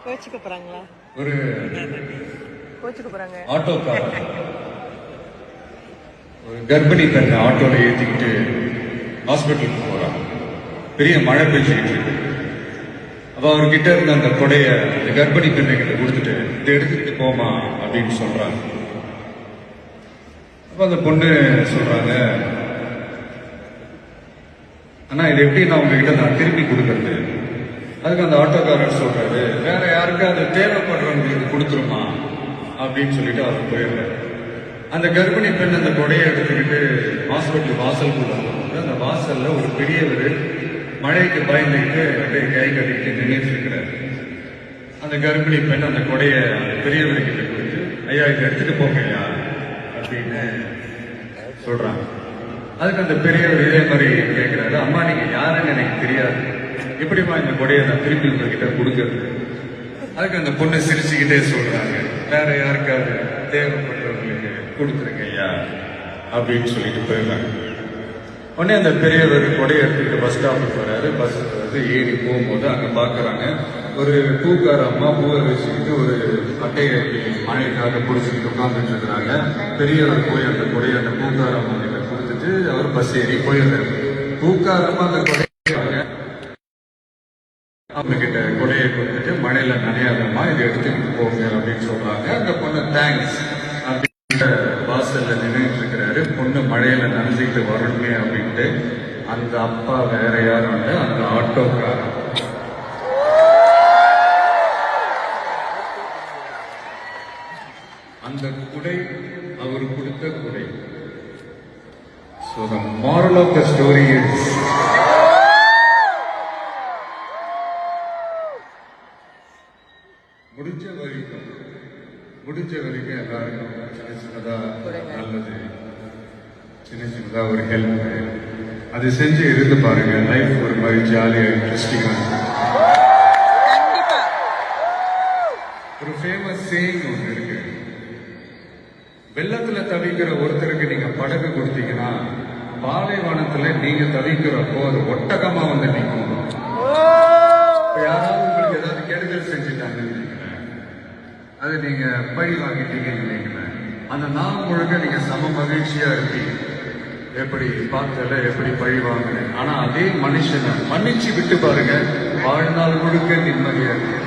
கோச்சுக்க போறாங்களா? ஒரு கோச்சுக்க போறாங்க. ஆட்டோக்காரர் ஒரு கர்ப்பிணி பெண்ணை ஆட்டோல ஏத்திக்கிட்டு ஹாஸ்பிட்டலுக்கு போறான். பெரிய மழை பெஞ்சுக்கிட்டு இருக்கு. அப்ப அவர்கிட்ட இருந்த அந்த கொடைய அந்த கர்ப்பிணி பெண்ணை கிட்ட கொடுத்துட்டு இதை எடுத்துக்கிட்டு போமா அப்படின்னு சொல்றாங்க. அப்ப அந்த பொண்ணு சொல்றாங்க, ஆனா இது எப்படி நான் உங்ககிட்ட நான் திருப்பி கொடுக்கறது? அதுக்கு அந்த ஆட்டோக்காரர் சொல்றாரு, வேற யாருக்காவது தேவைப்படுறவங்களுக்கு கொடுத்துருமா அப்படின்னு சொல்லிட்டு அவர் போயிடுறாரு. அந்த கர்ப்பிணி பெண் அந்த கொடையை எடுத்துக்கிட்டு ஹாஸ்பிட்டல் வாசலுக்குள்ள போகும்போது அந்த வாசல்ல ஒரு பெரியவர் மழைக்கு பயந்துக்கிட்டு அப்படியே கை கட்டிக்கிட்டு நின்றுட்டு இருக்கிறாரு. அந்த கர்ப்பிணி பெண் அந்த கொடையை பெரியவர்கிட்ட கொடுத்து, ஐயா இதை எடுத்துட்டு போகையா அப்படின்னு சொல்றாங்க. அதுக்கு அந்த பெரியவர் இதே மாதிரி கேட்கிறாரு, அம்மா நீங்க யாருன்னு எனக்கு தெரியாது, எப்படிமா இந்த கொடையை நான் திருப்பி உங்ககிட்ட கொடுக்கறது? அதுக்கு அந்த பொண்ணு சிரிச்சுக்கிட்டே சொல்றாங்க, வேற யாருக்காவது தேவைப்படுறவங்களுக்கு கொடுத்துருங்க ஐயா அப்படின்னு சொல்லிட்டு போயிடுறாங்க. உடனே அந்த பெரியவர் கொடையை எடுத்துக்கிட்டு பஸ் ஸ்டாப்புக்கு வராரு. பஸ் வந்து ஏறி போகும்போது அங்க பாக்குறாங்க, ஒரு பூக்கார அம்மா பூவை வச்சுக்கிட்டு ஒரு அட்டையை மழைக்காக பிடிச்சிக்கிட்டு உட்காந்துட்டு இருக்கிறாங்க. பெரியவர் போய் அந்த கொடையை அந்த பூக்கார அம்மா கிட்ட கொடுத்துட்டு அவர் பஸ் ஏறி போயிடுறாரு. பூக்காரமா அந்த கொடையை அவங்க கிட்ட கொடையை கொடுத்துட்டு, மழையில நனையாதம்மா இதை எடுத்துக்கிட்டு போங்க அப்படின்னு சொல்றாங்க. அந்த பொண்ணு தேங்க்ஸ் அப்படின்ற வாசல்ல நின்றுட்டு இருக்கிறாரு. பொண்ணு மழையில நனைஞ்சிக்கிட்டு வரணுமே அப்படின்ட்டு அந்த அப்பா வேற யாரும் இல்லை, அந்த ஆட்டோக்காரர். அந்த குடை அவர் கொடுத்த குடை. So the moral of the story is, முடிஞ்ச வரைக்கும் எல்லாருக்கும் சின்ன சின்னதா நல்லது, சின்ன சின்னதா ஒரு ஹெல்ப் அது செஞ்சு இருந்து பாருங்க. லைஃப் ஒரு மாதிரி ஜாலியா இன்ட்ரெஸ்டிங்கா. ஒரு ஃபேமஸ் சேயிங் ஒன்று இருக்கு, வெள்ளத்துல தவிக்கிற ஒருத்தருக்கு நீங்க படகு கொடுத்தீங்கன்னா பாலைவனத்துல நீங்க தவிக்கிறப்போ அது ஒட்டகமா வந்து நிற்கும். யாராவது உங்களுக்கு ஏதாவது கெடுதல் செஞ்சுட்டாங்கன்னு அது நீங்க பழி வாங்கிட்டீங்கன்னு நினைக்கிறேன். அந்த நாள் முழுக்க நீங்க சம மகிழ்ச்சியா இருப்பீங்க, எப்படி பார்த்தல எப்படி பழி வாங்கினேன். ஆனா அதே மனுஷனை மன்னிச்சு விட்டு பாருங்க, வாழ்நாள் முழுக்க நிம்மதியா இருக்கு.